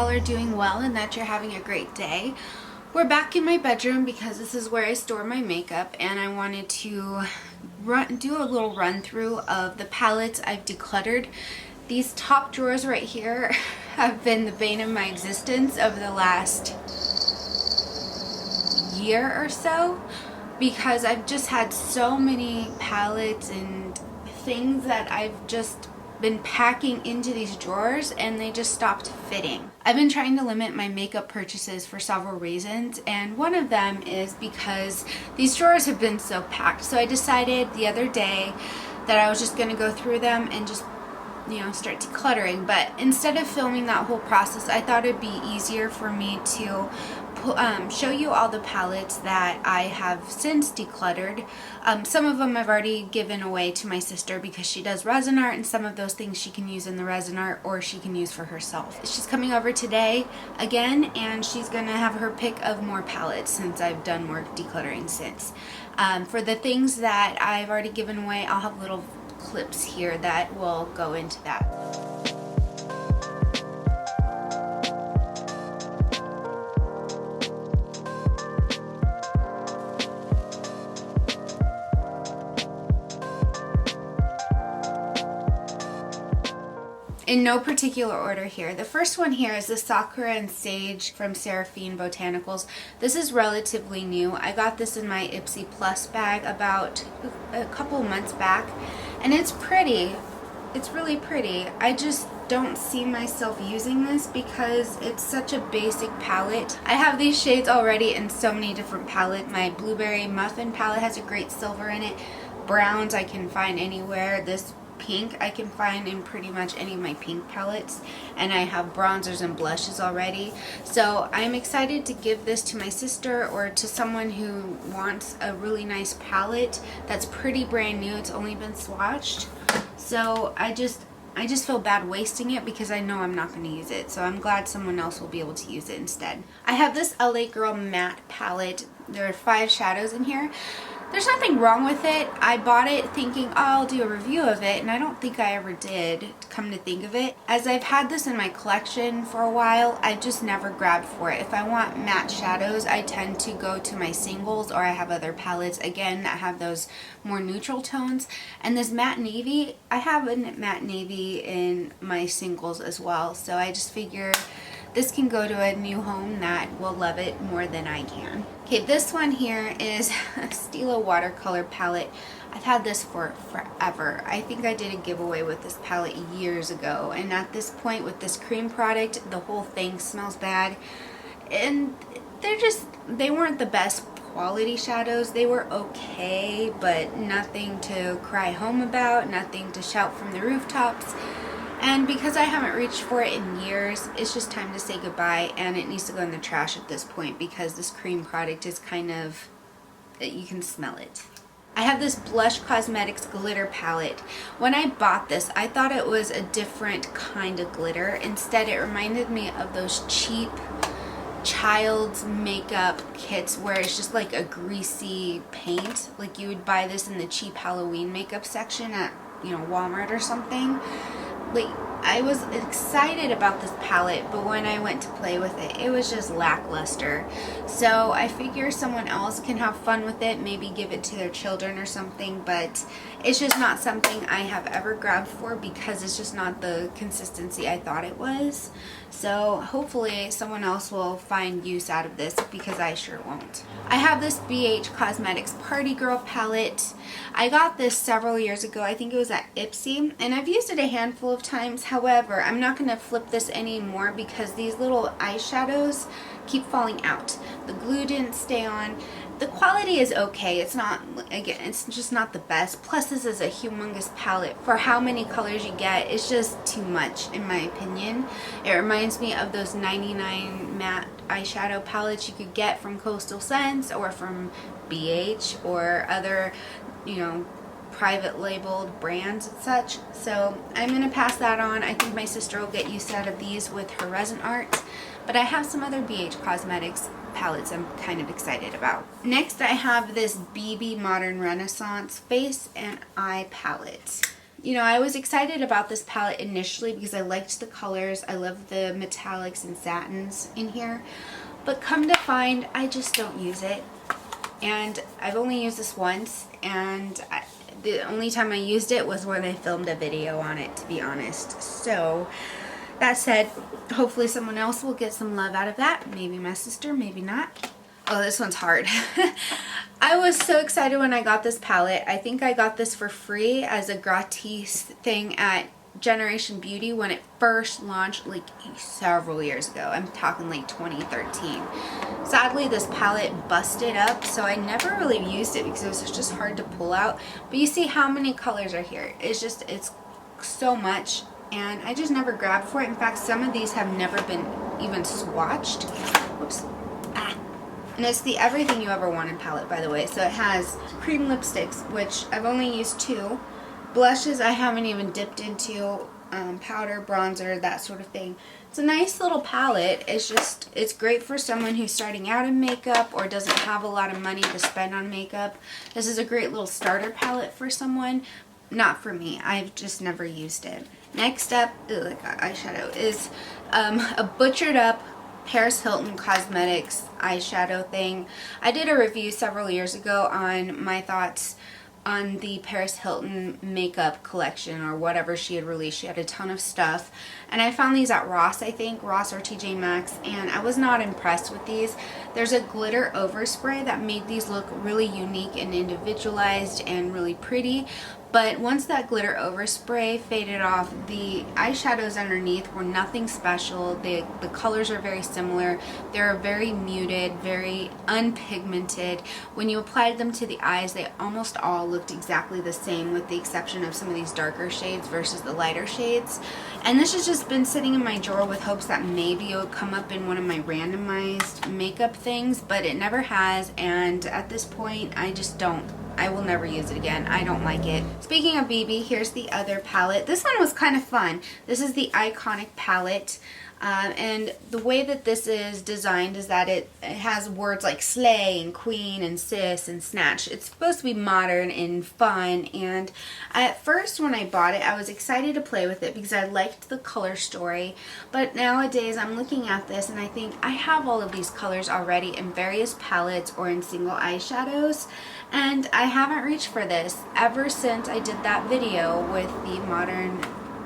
all are doing well and that you're having a great day. We're back in my bedroom because this is where I store my makeup, and I wanted to do a little run through of the palettes I've decluttered. These top drawers right here have been the bane of my existence over the last year or so because I've just had so many palettes and things that I've just been packing into these drawers and they just stopped fitting. I've been trying to limit my makeup purchases for several reasons, and one of them is because these drawers have been so packed. So I decided the other day that I was just going to go through them and just start decluttering. But instead of filming that whole process, I thought it'd be easier for me to show you all the palettes that I have since decluttered. Some of them I've already given away to my sister because she does resin art, and some of those things she can use in the resin art or she can use for herself. She's coming over today again, and she's gonna have her pick of more palettes since I've done more decluttering since. For the things that I've already given away, I'll have little clips here that will go into that. In no particular order here. The first one here is the Sakura and Sage from Seraphine Botanicals. This is relatively new. I got this in my Ipsy Plus bag about a couple months back, and it's pretty. It's really pretty. I just don't see myself using this because it's such a basic palette. I have these shades already in so many different palettes. My Blueberry Muffin palette has a great silver in it. Browns I can find anywhere. This pink I can find in pretty much any of my pink palettes, and I have bronzers and blushes already. So I'm excited to give this to my sister or to someone who wants a really nice palette that's pretty brand new. It's only been swatched, so I just feel bad wasting it because I know I'm not going to use it. So I'm glad someone else will be able to use it instead. I have this LA Girl matte palette. There are 5 shadows in here. There's nothing wrong with it. I bought it thinking, oh, I'll do a review of it, and I don't think I ever did, come to think of it. As I've had this in my collection for a while, I just never grabbed for it. If I want matte shadows, I tend to go to my singles, or I have other palettes, again, that have those more neutral tones. And this matte navy, I have a matte navy in my singles as well, so I just figured this can go to a new home that will love it more than I can. Okay, this one here is a Stila watercolor palette. I've had this for forever. I think I did a giveaway with this palette years ago, and at this point with this cream product, the whole thing smells bad. And they weren't the best quality shadows. They were okay, but nothing to cry home about, nothing to shout from the rooftops. And because I haven't reached for it in years, it's just time to say goodbye, and it needs to go in the trash at this point because this cream product is kind of, you can smell it. I have this Blush Cosmetics glitter palette. When I bought this, I thought it was a different kind of glitter. Instead, it reminded me of those cheap child's makeup kits where it's just like a greasy paint. Like you would buy this in the cheap Halloween makeup section at, Walmart or something. Like, I was excited about this palette, but when I went to play with it, it was just lackluster. So I figure someone else can have fun with it, maybe give it to their children or something, but it's just not something I have ever grabbed for because it's just not the consistency I thought it was. So hopefully someone else will find use out of this because I sure won't. I have this BH Cosmetics Party Girl palette. I got this several years ago. I think it was at Ipsy, and I've used it a handful of times. However, I'm not going to flip this anymore because these little eyeshadows keep falling out. The glue didn't stay on. The quality is okay. It's not, again, it's just not the best. Plus, this is a humongous palette. For how many colors you get, it's just too much, in my opinion. It reminds me of those 99 matte eyeshadow palettes you could get from Coastal Scents or from BH or other, private labeled brands and such. So I'm going to pass that on. I think my sister will get use out of these with her resin art. But I have some other BH Cosmetics palettes I'm kind of excited about. Next I have this BB Modern Renaissance face and eye palette. You know, I was excited about this palette initially because I liked the colors. I love the metallics and satins in here. But come to find, I just don't use it. And I've only used this once, and the only time I used it was when I filmed a video on it, to be honest. So, that said, hopefully someone else will get some love out of that. Maybe my sister, maybe not. Oh, this one's hard. I was so excited when I got this palette. I think I got this for free as a gratis thing at Generation Beauty when it first launched, like several years ago. I'm talking like 2013. Sadly, this palette busted up, so I never really used it because it was just hard to pull out. But you see how many colors are here. It's so much, and I just never grabbed for it. In fact, some of these have never been even swatched. Whoops. And it's the Everything You Ever Wanted palette, by the way. So it has cream lipsticks, which I've only used 2. Blushes I haven't even dipped into. Powder, bronzer, that sort of thing. It's a nice little palette. It's great for someone who's starting out in makeup or doesn't have a lot of money to spend on makeup. This is a great little starter palette for someone. Not for me. I've just never used it. Next up, eyeshadow, is a butchered up Paris Hilton Cosmetics eyeshadow thing. I did a review several years ago on my thoughts on the Paris Hilton makeup collection or whatever she had released. She had a ton of stuff, and I found these at Ross, I think, Ross or TJ Maxx, and I was not impressed with these. There's a glitter overspray that made these look really unique and individualized and really pretty. But once that glitter overspray faded off, the eyeshadows underneath were nothing special. The colors are very similar. They're very muted, very unpigmented. When you applied them to the eyes, they almost all looked exactly the same, with the exception of some of these darker shades versus the lighter shades. And this has just been sitting in my drawer with hopes that maybe it would come up in one of my randomized makeup things, but it never has, and at this point, I will never use it again. I don't like it. Speaking of BB, here's the other palette. This one was kind of fun. This is the Iconic palette. And the way that this is designed is that it has words like slay and queen and sis and snatch. It's supposed to be modern and fun, and at first when I bought it I was excited to play with it because I liked the color story, but nowadays I'm looking at this and I think I have all of these colors already in various palettes or in single eyeshadows, and I haven't reached for this ever since I did that video with the modern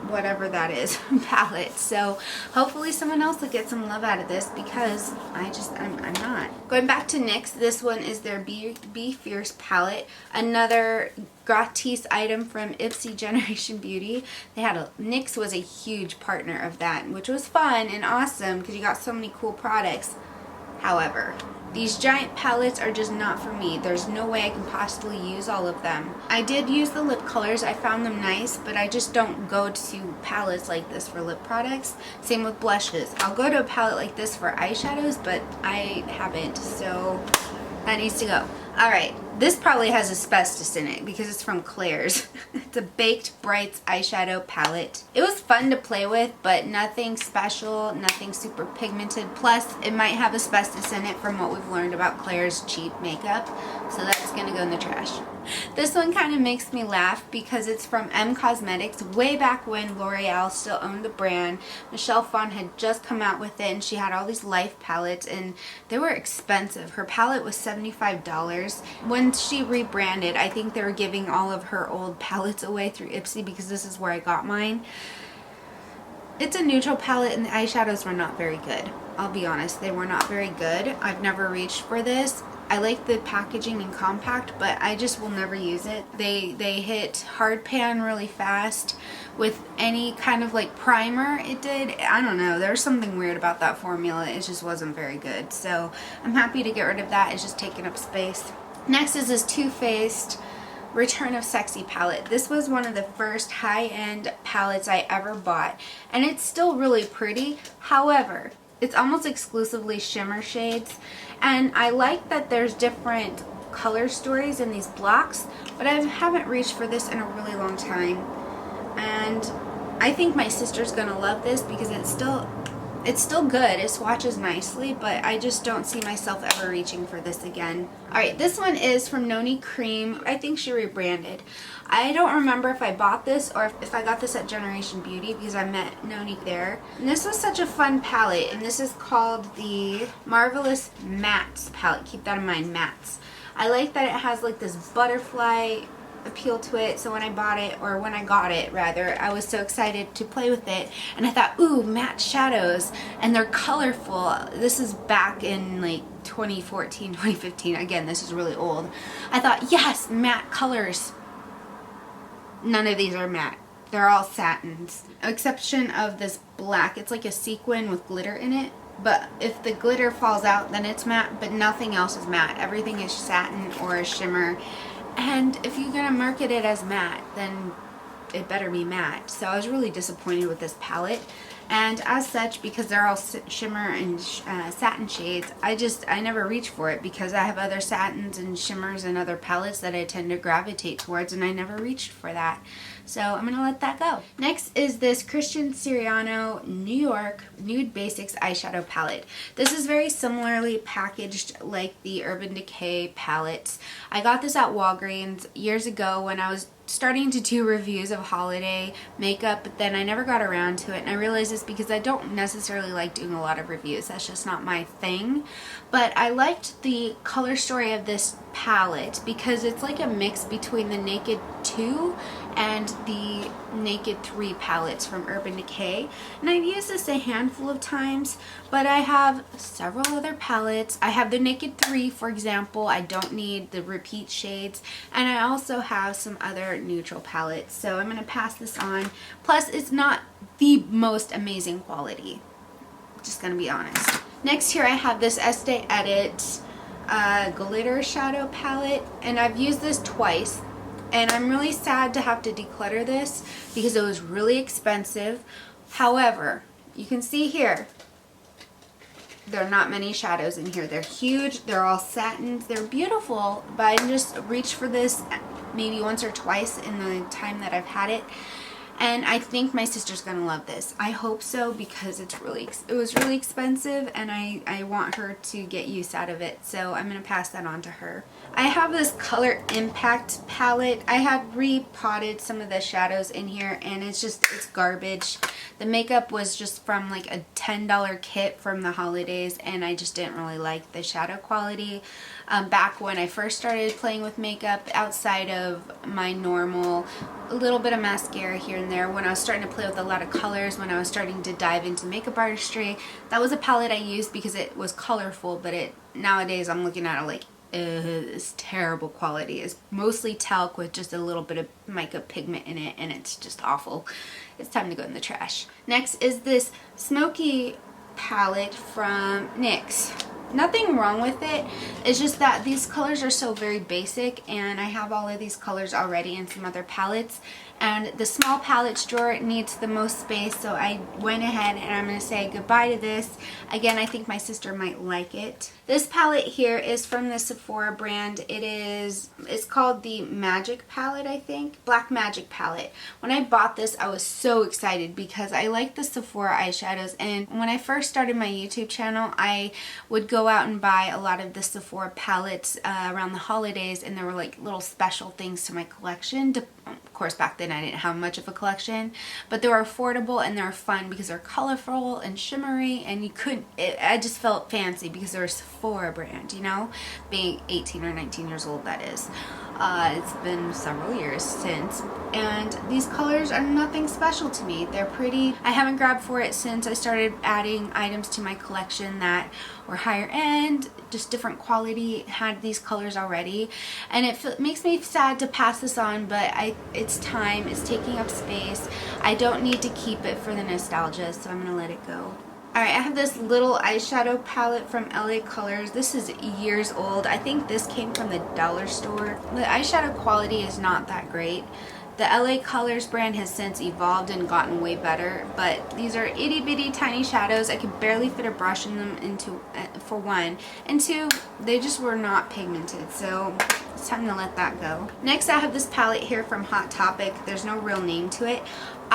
whatever that is palette. So hopefully someone else will get some love out of this because I'm not. Going back to NYX, this one is their Be Fierce palette, another gratis item from Ipsy Generation Beauty. NYX was a huge partner of that, which was fun and awesome because you got so many cool products. However, these giant palettes are just not for me. There's no way I can possibly use all of them. I did use the lip colors. I found them nice, but I just don't go to palettes like this for lip products. Same with blushes. I'll go to a palette like this for eyeshadows, but I haven't, so that needs to go. Alright, this probably has asbestos in it because it's from Claire's. It's a Baked Brights eyeshadow palette. It was fun to play with, but nothing special, nothing super pigmented. Plus, it might have asbestos in it from what we've learned about Claire's cheap makeup, so that's gonna go in the trash. This one kind of makes me laugh because it's from M Cosmetics way back when L'Oreal still owned the brand. Michelle Phan had just come out with it and she had all these Life palettes and they were expensive. Her palette was $75. When she rebranded, I think they were giving all of her old palettes away through Ipsy because this is where I got mine. It's a neutral palette and the eyeshadows were not very good. I'll be honest, they were not very good. I've never reached for this. I like the packaging and compact, but I just will never use it. They hit hard pan really fast with any kind of like primer it did. I don't know, there's something weird about that formula. It just wasn't very good. So I'm happy to get rid of that. It's just taking up space. Next is this Too Faced Return of Sexy palette. This was one of the first high-end palettes I ever bought, and it's still really pretty. However, it's almost exclusively shimmer shades, and I like that there's different color stories in these blocks, but I haven't reached for this in a really long time. And I think my sister's gonna love this because it's still It's still good. It swatches nicely, but I just don't see myself ever reaching for this again. Alright, this one is from Noni Cream. I think she rebranded. I don't remember if I bought this or if I got this at Generation Beauty because I met Noni there. And this was such a fun palette, and this is called the Marvelous Mattes palette. Keep that in mind, mattes. I like that it has like this butterfly appeal to it, so when I bought it, or when I got it rather, I was so excited to play with it, and I thought, ooh, matte shadows, and they're colorful. This is back in like 2014, 2015. Again, this is really old. I thought, yes, matte colors. None of these are matte. They're all satins, exception of this black. It's like a sequin with glitter in it, but if the glitter falls out, then it's matte, but nothing else is matte. Everything is satin or a shimmer. And if you're going to market it as matte, then it better be matte. So I was really disappointed with this palette. And as such, because they're all shimmer and satin shades, I never reach for it because I have other satins and shimmers and other palettes that I tend to gravitate towards, and I never reached for that. So I'm going to let that go. Next is this Christian Siriano New York Nude Basics eyeshadow palette. This is very similarly packaged like the Urban Decay palettes. I got this at Walgreens years ago when I was starting to do reviews of holiday makeup, but then I never got around to it, and I realized this because I don't necessarily like doing a lot of reviews. That's just not my thing. But I liked the color story of this palette because it's like a mix between the Naked 2 and the Naked 3 palettes from Urban Decay, and I've used this a handful of times, but I have several other palettes. I have the Naked 3, for example. I don't need the repeat shades, and I also have some other neutral palettes, so I'm going to pass this on. Plus, it's not the most amazing quality, just going to be honest. Next here I have this Estee Edit glitter shadow palette, and I've used this twice. And I'm really sad to have to declutter this because it was really expensive. However, you can see here, there are not many shadows in here. They're huge, they're all satins, they're beautiful, but I just reached for this maybe once or twice in the time that I've had it. And I think my sister's gonna love this. I hope so because it was really expensive, and I want her to get use out of it. So I'm gonna pass that on to her. I have this Color Impact palette. I have repotted some of the shadows in here, and it's garbage. The makeup was just from like a $10 kit from the holidays, and I just didn't really like the shadow quality. Back when I first started playing with makeup, outside of my normal, a little bit of mascara here and there, when I was starting to play with a lot of colors, when I was starting to dive into makeup artistry, that was a palette I used because it was colorful, but nowadays I'm looking at it like, it's terrible quality. It's mostly talc with just a little bit of makeup pigment in it, and it's just awful. It's time to go in the trash. Next is this Smoky palette from NYX. Nothing wrong with it. It's just that these colors are so very basic, and I have all of these colors already in some other palettes, and the small palettes drawer needs the most space, so I went ahead and I'm going to say goodbye to this. Again, I think my sister might like it. This palette here is from the Sephora brand. It's called the Magic palette, I think. Black Magic palette. When I bought this, I was so excited because I like the Sephora eyeshadows, and when I first started my YouTube channel, I would go out and buy a lot of the Sephora palettes around the holidays, and there were like little special things to my collection. Of course, back then I didn't have much of a collection, but they were affordable and they were fun because they're colorful and shimmery, and I just felt fancy because they're a Sephora brand, you know, being 18 or 19 years old, that is. It's been several years since, and these colors are nothing special to me. They're pretty. I haven't grabbed for it since I started adding items to my collection that were higher end, just different quality, had these colors already, and it makes me sad to pass this on, but it's time. It's taking up space. I don't need to keep it for the nostalgia, so I'm gonna let it go. Alright, I have this little eyeshadow palette from LA Colors. This is years old. I think this came from the dollar store. The eyeshadow quality is not that great. The LA Colors brand has since evolved and gotten way better, but these are itty bitty tiny shadows. I could barely fit a brush in them for one, and two, they just were not pigmented, so it's time to let that go. Next, I have this palette here from Hot Topic. There's no real name to it.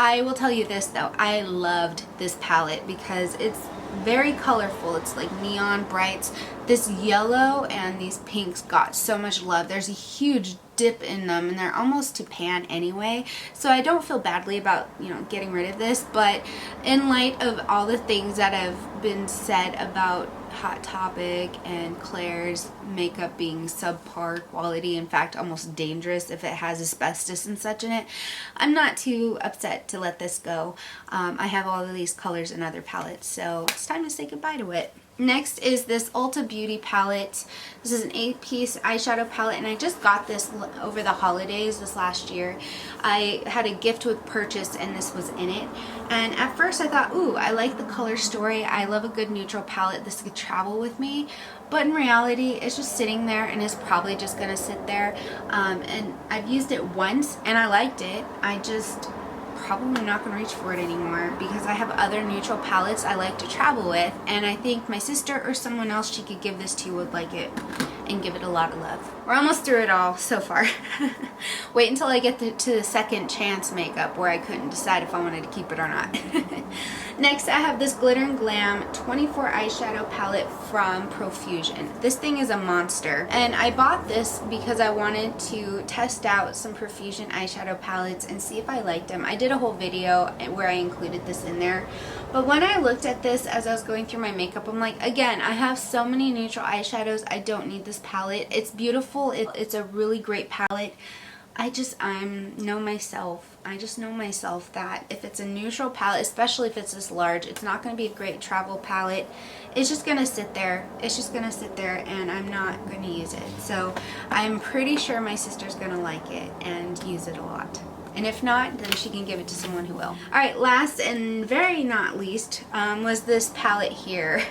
I will tell you this though, I loved this palette because it's very colorful. It's like neon brights. This yellow and these pinks got so much love. There's a huge dip in them and they're almost to pan anyway, so I don't feel badly about, you know, getting rid of this. But in light of all the things that have been said about Hot Topic and Claire's makeup being subpar quality, in fact almost dangerous if it has asbestos and such in it, I'm not too upset to let this go. I have all of these colors in other palettes, so it's time to say goodbye to it. Next is this Ulta Beauty palette. This is an 8-piece eyeshadow palette, and I just got this over the holidays this last year. I had a gift with purchase and this was in it. And at first I thought, ooh, I like the color story. I love a good neutral palette. This could travel with me. But in reality, it's just sitting there and it's probably just going to sit there. And I've used it once and I liked it. I just probably not going to reach for it anymore because I have other neutral palettes I like to travel with, and I think my sister or someone else she could give this to would like it and give it a lot of love. We're almost through it all so far. Wait until I get to the second chance makeup where I couldn't decide if I wanted to keep it or not. Next, I have this Glitter and Glam 24 eyeshadow palette from Profusion. This thing is a monster, and I bought this because I wanted to test out some Profusion eyeshadow palettes and see if I liked them. I did a whole video where I included this in there, but when I looked at this as I was going through my makeup, I'm like, again, I have so many neutral eyeshadows, I don't need this palette. It's beautiful, it's a really great palette. I just know myself. I just know myself that if it's a neutral palette, especially if it's this large, it's not going to be a great travel palette. It's just going to sit there. It's just going to sit there and I'm not going to use it. So I'm pretty sure my sister's going to like it and use it a lot. And if not, then she can give it to someone who will. Alright, last and very not least was this palette here.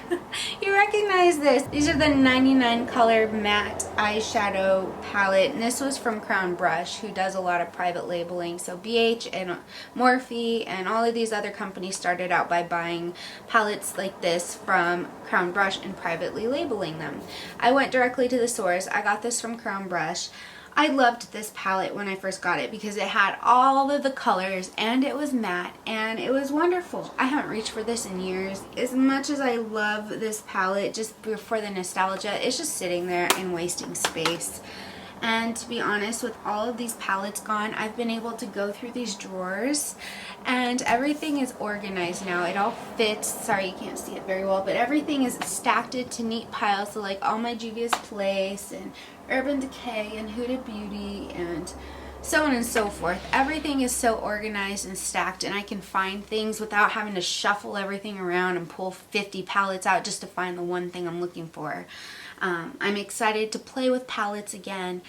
You recognize this. These are the 99 color matte eyeshadow palette. And this was from Crown Brush, who does a lot of private labeling. So BH and Morphe and all of these other companies started out by buying palettes like this from Crown Brush and privately labeling them. I went directly to the source. I got this from Crown Brush. I loved this palette when I first got it because it had all of the colors and it was matte and it was wonderful. I haven't reached for this in years. As much as I love this palette just for the nostalgia, it's just sitting there and wasting space. And to be honest, with all of these palettes gone, I've been able to go through these drawers and everything is organized now. It all fits. Sorry you can't see it very well, but everything is stacked into neat piles. So like all my Juvia's Place and Urban Decay and Huda Beauty and so on and so forth. Everything is so organized and stacked, and I can find things without having to shuffle everything around and pull 50 palettes out just to find the one thing I'm looking for. I'm excited to play with palettes again.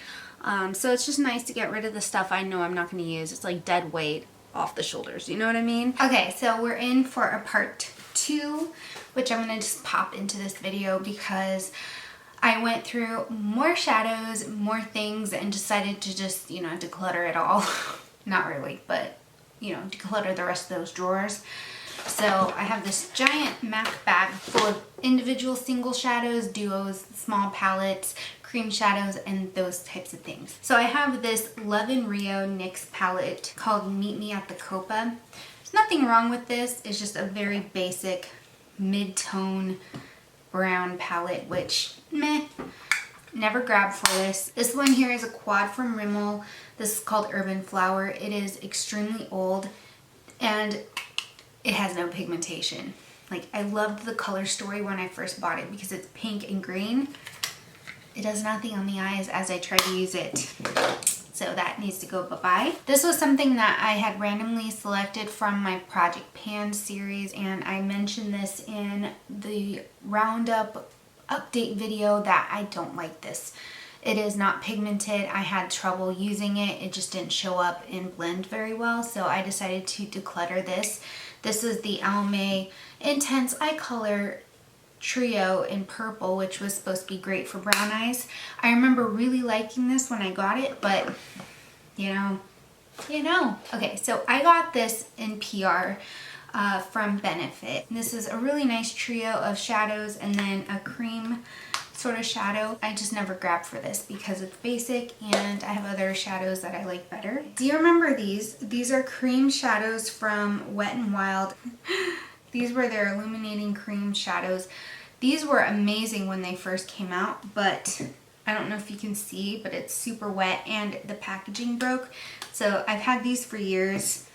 So it's just nice to get rid of the stuff I know I'm not going to use. It's like dead weight off the shoulders, you know what I mean? Okay, so we're in for a part 2, which I'm going to just pop into this video because I went through more shadows, more things, and decided to just, you know, declutter it all. Not really, but, you know, declutter the rest of those drawers. So I have this giant MAC bag full of individual single shadows, duos, small palettes, cream shadows, and those types of things. So I have this Love in Rio NYX palette called Meet Me at the Copa. There's nothing wrong with this. It's just a very basic mid-tone brown palette, which meh, never grabbed for this. This one here is a quad from Rimmel. This is called Urban Flower. It is extremely old and it has no pigmentation. Like, I loved the color story when I first bought it because it's pink and green. It does nothing on the eyes as I try to use it. So that needs to go bye-bye. This was something that I had randomly selected from my Project Pan series, and I mentioned this in the Roundup update video that I don't like this. It is not pigmented. I had trouble using it. It just didn't show up and blend very well, so I decided to declutter this. This is the Almay Intense Eye Color Trio in purple, which was supposed to be great for brown eyes. I remember really liking this when I got it, but you know. Okay, so I got this in PR from Benefit. This is a really nice trio of shadows and then a cream sort of shadow. I just never grabbed for this because it's basic and I have other shadows that I like better. Do you remember these? These are cream shadows from Wet n Wild. These were their illuminating cream shadows. These were amazing when they first came out, but I don't know if you can see, but it's super wet and the packaging broke. So I've had these for years.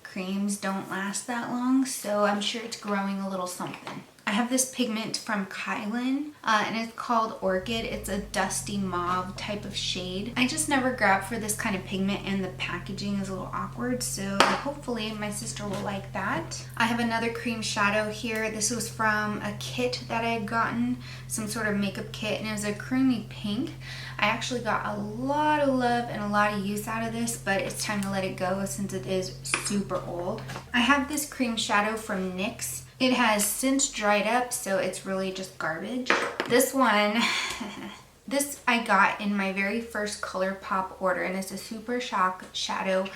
Creams don't last that long, so I'm sure it's growing a little something. I have this pigment from Kylan, and it's called Orchid. It's a dusty mauve type of shade. I just never grabbed for this kind of pigment, and the packaging is a little awkward, so hopefully my sister will like that. I have another cream shadow here. This was from a kit that I had gotten, some sort of makeup kit, and it was a creamy pink. I actually got a lot of love and a lot of use out of this, but it's time to let it go since it is super old. I have this cream shadow from NYX. It has since dried up, so it's really just garbage. This one, this I got in my very first ColourPop order, and it's a Super Shock shadow.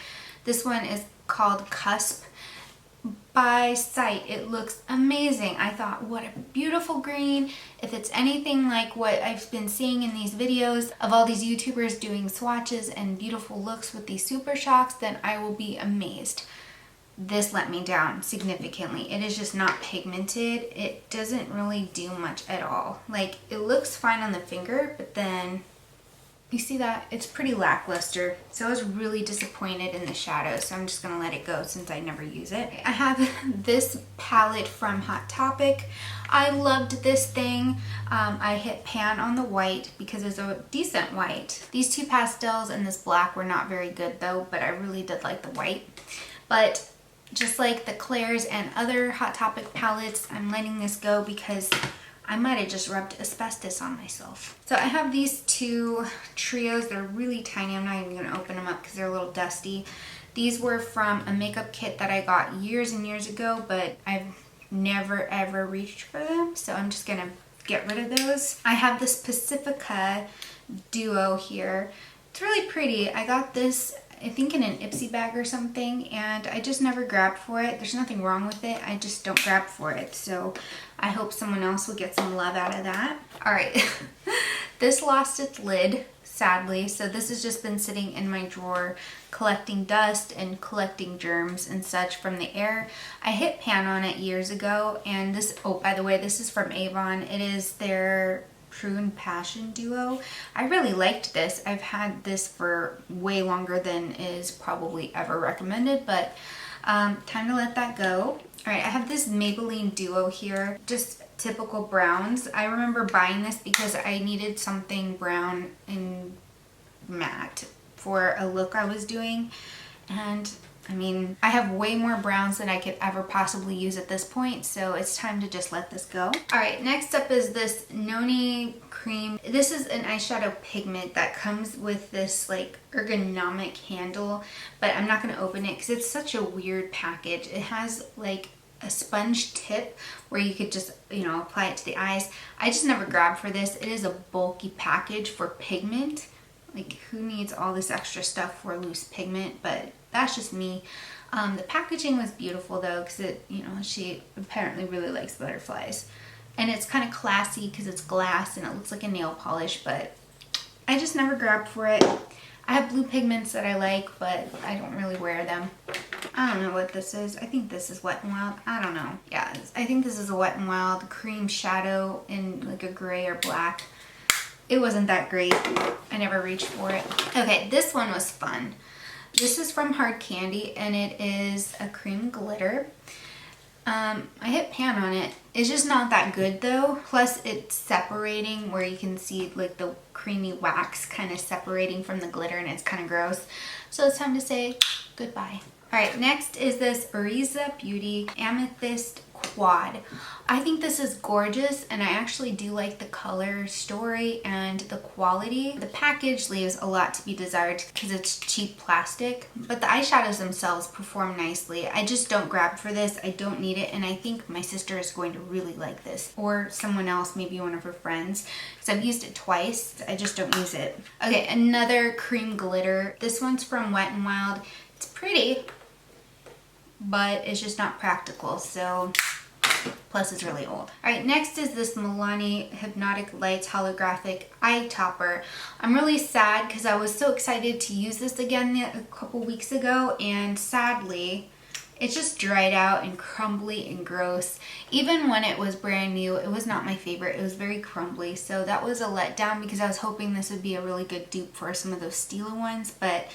This one is called Cusp. By sight, it looks amazing. I thought, what a beautiful green. If it's anything like what I've been seeing in these videos of all these YouTubers doing swatches and beautiful looks with these Super Shocks, then I will be amazed. This let me down significantly. It is just not pigmented. It doesn't really do much at all. Like, it looks fine on the finger, but then you see that? It's pretty lackluster. So I was really disappointed in the shadow, so I'm just gonna let it go since I never use it. I have this palette from Hot Topic. I loved this thing. I hit pan on the white because it's a decent white. These two pastels and this black were not very good though, but I really did like the white. But just like the Claire's and other Hot Topic palettes, I'm letting this go because I might have just rubbed asbestos on myself. So I have these two trios. They're really tiny. I'm not even going to open them up because they're a little dusty. These were from a makeup kit that I got years and years ago, but I've never ever reached for them. So I'm just going to get rid of those. I have this Pacifica Duo here. It's really pretty. I got this, I think, in an Ipsy bag or something, and I just never grabbed for it. There's nothing wrong with it. I just don't grab for it. So I hope someone else will get some love out of that. All right. This lost its lid, sadly. So this has just been sitting in my drawer collecting dust and collecting germs and such from the air. I hit pan on it years ago, and this, oh, by the way, this is from Avon. It is their Prune Passion Duo. I really liked this. I've had this for way longer than is probably ever recommended, but time to let that go. All right, I have this Maybelline Duo here, just typical browns. I remember buying this because I needed something brown and matte for a look I was doing, and I mean, I have way more browns than I could ever possibly use at this point, so it's time to just let this go. All right, next up is this Noni cream. This is an eyeshadow pigment that comes with this like ergonomic handle, but I'm not going to open it because it's such a weird package. It has like a sponge tip where you could just, you know, apply it to the eyes. I just never grabbed for this. It is a bulky package for pigment. Like, who needs all this extra stuff for loose pigment? But that's just me. The packaging was beautiful though, because it, you know, she apparently really likes butterflies. And it's kind of classy because it's glass and it looks like a nail polish, but I just never grabbed for it. I have blue pigments that I like, but I don't really wear them. I don't know what this is. I think this is Wet n Wild. I don't know. Yeah, I think this is a Wet n Wild cream shadow in like a gray or black. It wasn't that great. I never reached for it. Okay, this one was fun. This is from Hard Candy, and it is a cream glitter. I hit pan on it. It's just not that good though. Plus it's separating where you can see like the creamy wax kind of separating from the glitter, and it's kind of gross. So it's time to say goodbye. All right, next is this Ariza Beauty Amethyst Quad. I think this is gorgeous, and I actually do like the color story and the quality. The package leaves a lot to be desired because it's cheap plastic, but the eyeshadows themselves perform nicely. I just don't grab for this. I don't need it, and I think my sister is going to really like this, or someone else, maybe one of her friends, because I've used it twice. I just don't use it. Okay, another cream glitter. This one's from Wet n Wild. It's pretty, but it's just not practical, so Plus it's really old. Alright, next is this Milani Hypnotic Lights Holographic Eye Topper. I'm really sad because I was so excited to use this again a couple weeks ago, and sadly it just dried out and crumbly and gross. Even when it was brand new, it was not my favorite. It was very crumbly, so that was a letdown because I was hoping this would be a really good dupe for some of those Stila ones, but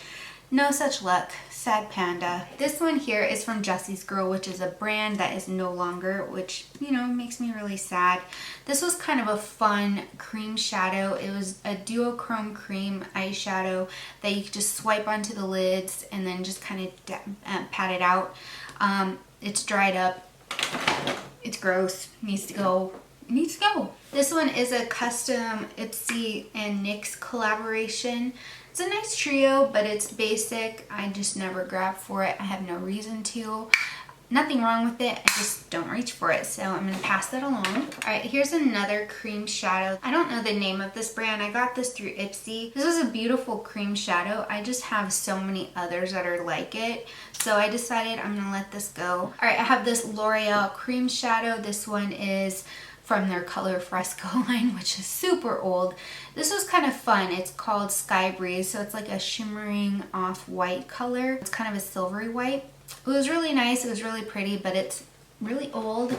no such luck. Sad panda. This one here is from Jessie's Girl, which is a brand that is no longer, which, you know, makes me really sad. This was kind of a fun cream shadow. It was a duochrome cream eyeshadow that you could just swipe onto the lids and then just kind of pat it out. It's dried up. It's gross. Needs to go. It needs to go. This one is a custom Ipsy and NYX collaboration. It's a nice trio, but it's basic. I just never grab for it. I have no reason to. Nothing wrong with it. I just don't reach for it. So I'm going to pass that along. Alright, here's another cream shadow. I don't know the name of this brand. I got this through Ipsy. This is a beautiful cream shadow. I just have so many others that are like it. So I decided I'm going to let this go. Alright, I have this L'Oreal cream shadow. This one is from their Color Fresco line, which is super old. This was kind of fun. It's called Sky Breeze, so it's like a shimmering off-white color. It's kind of a silvery white. It was really nice. It was really pretty, but it's really old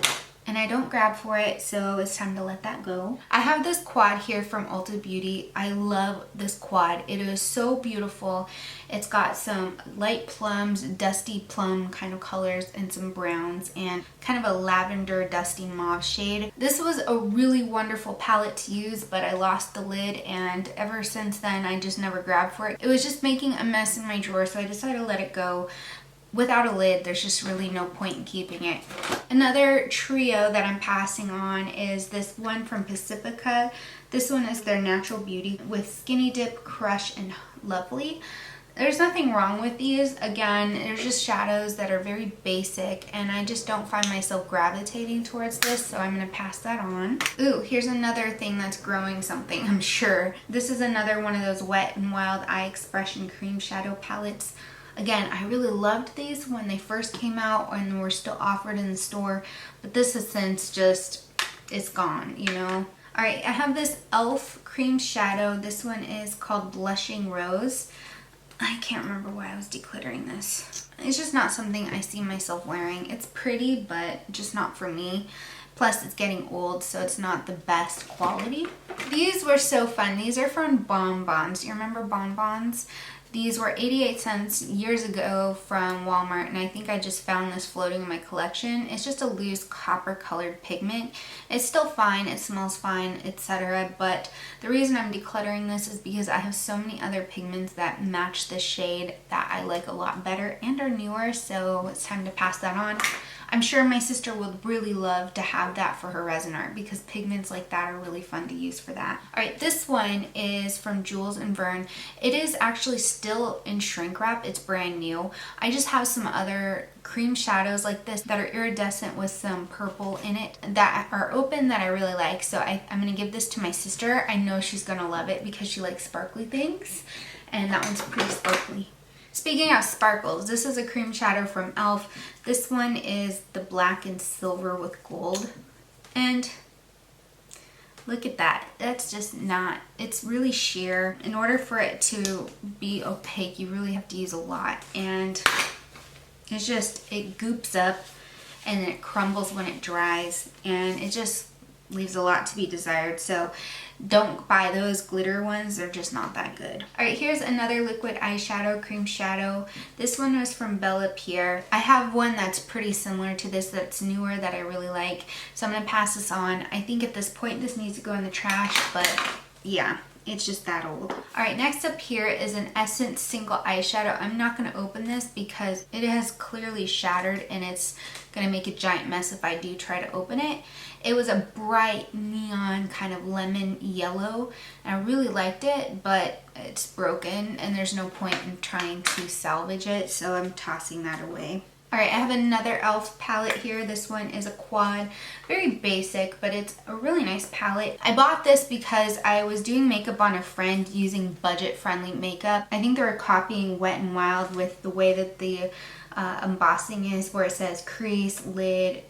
and I don't grab for it, so it's time to let that go. I have this quad here from Ulta Beauty. I love this quad. It is so beautiful. It's got some light plums, dusty plum kind of colors, and some browns, and kind of a lavender dusty mauve shade. This was a really wonderful palette to use, but I lost the lid, and ever since then I just never grabbed for it. It was just making a mess in my drawer, so I decided to let it go. Without a lid, there's just really no point in keeping it. Another trio that I'm passing on is this one from Pacifica. This one is their Natural Beauty with Skinny Dip, Crush, and Lovely. There's nothing wrong with these. Again, they're just shadows that are very basic, and I just don't find myself gravitating towards this, so I'm going to pass that on. Ooh, here's another thing that's growing something, I'm sure. This is another one of those Wet n Wild Eye Expression Cream Shadow palettes. Again, I really loved these when they first came out and were still offered in the store, but this has since just, it's gone, you know? Alright, I have this e.l.f. cream shadow. This one is called Blushing Rose. I can't remember why I was decluttering this. It's just not something I see myself wearing. It's pretty, but just not for me. Plus, it's getting old, so it's not the best quality. These were so fun. These are from Bonbons. You remember Bonbons? These were 88 cents years ago from Walmart, and I think I just found this floating in my collection. It's just a loose copper colored pigment. It's still fine, it smells fine, etc. But the reason I'm decluttering this is because I have so many other pigments that match this shade that I like a lot better and are newer, so it's time to pass that on. I'm sure my sister would really love to have that for her resin art because pigments like that are really fun to use for that. Alright, this one is from Jules and Verne. It is actually still in shrink wrap. It's brand new. I just have some other cream shadows like this that are iridescent with some purple in it that are open that I really like. So I'm going to give this to my sister. I know she's going to love it because she likes sparkly things. And that one's pretty sparkly. Speaking of sparkles, this is a cream shadow from e.l.f. This one is the black and silver with gold. And look at that. That's just not, it's really sheer. In order for it to be opaque, you really have to use a lot. And it's just, it goops up and then it crumbles when it dries. And it just leaves a lot to be desired. So don't buy those glitter ones. They're just not that good. Alright, here's another liquid eyeshadow, cream shadow. This one was from Bella Pierre. I have one that's pretty similar to this that's newer that I really like. So I'm going to pass this on. I think at this point this needs to go in the trash, but yeah. It's just that old. Alright, next up here is an Essence single eyeshadow. I'm not going to open this because it has clearly shattered and it's going to make a giant mess if I do try to open it. It was a bright neon kind of lemon yellow and I really liked it, but it's broken and there's no point in trying to salvage it, so I'm tossing that away. Alright, I have another e.l.f. palette here. This one is a quad. Very basic, but it's a really nice palette. I bought this because I was doing makeup on a friend using budget-friendly makeup. I think they were copying Wet n Wild with the way that the embossing is, where it says crease, lid,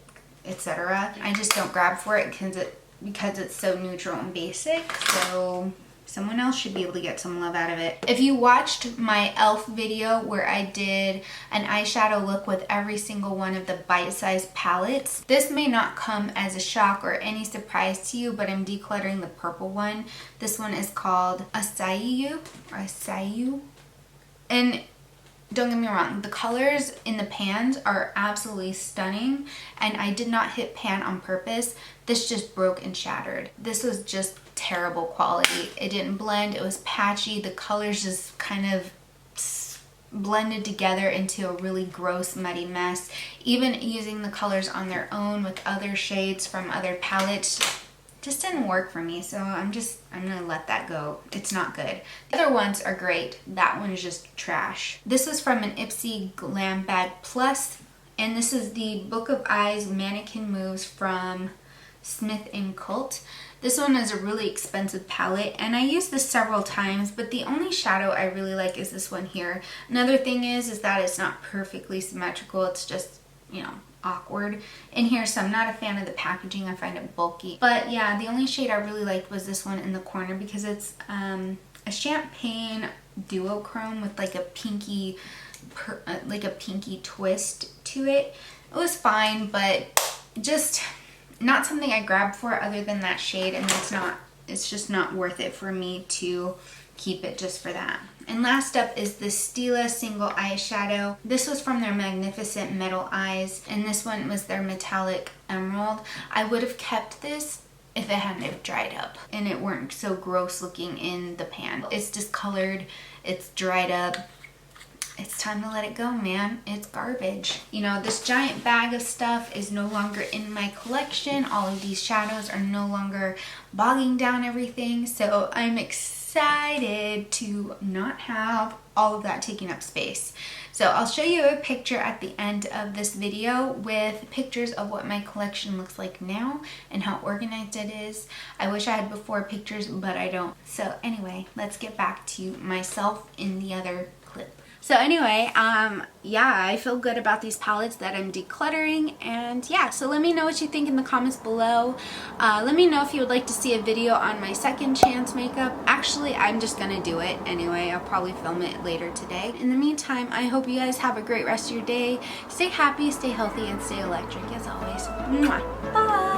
etc. I just don't grab for it because it's so neutral and basic. So someone else should be able to get some love out of it. If you watched my e.l.f. video where I did an eyeshadow look with every single one of the bite-sized palettes, this may not come as a shock or any surprise to you, but I'm decluttering the purple one. This one is called Acai. And don't get me wrong, the colors in the pans are absolutely stunning, and I did not hit pan on purpose. This just broke and shattered. This was just terrible quality. It didn't blend, it was patchy, the colors just kind of blended together into a really gross muddy mess. Even using the colors on their own with other shades from other palettes just didn't work for me, so I'm gonna let that go. It's not good. The other ones are great. That one is just trash. This is from an Ipsy Glam Bag Plus, and this is the Book of Eyes Mannequin Moves from Smith & Cult. This one is a really expensive palette, and I used this several times, but the only shadow I really like is this one here. Another thing is that it's not perfectly symmetrical. It's just, you know, awkward in here, so I'm not a fan of the packaging. I find it bulky. But yeah, the only shade I really liked was this one in the corner because it's a champagne duochrome with like a pinky twist to it. It was fine, but just not something I grabbed for other than that shade, and it's just not worth it for me to keep it just for that. And last up is the Stila single eyeshadow. This was from their Magnificent Metal Eyes, and this one was their Metallic Emerald. I would have kept this if it hadn't have dried up and it weren't so gross looking in the pan. It's discolored, it's dried up. It's time to let it go, man. It's garbage. You know, this giant bag of stuff is no longer in my collection. All of these shadows are no longer bogging down everything. So I'm excited to not have all of that taking up space. So I'll show you a picture at the end of this video with pictures of what my collection looks like now and how organized it is. I wish I had before pictures, but I don't. So anyway, let's get back to myself in the other clip. So anyway, yeah, I feel good about these palettes that I'm decluttering, and yeah, so let me know what you think in the comments below. Let me know if you would like to see a video on my second chance makeup. Actually, I'm just gonna do it anyway. I'll probably film it later today. In the meantime, I hope you guys have a great rest of your day. Stay happy, stay healthy, and stay electric as always. Mwah. Bye!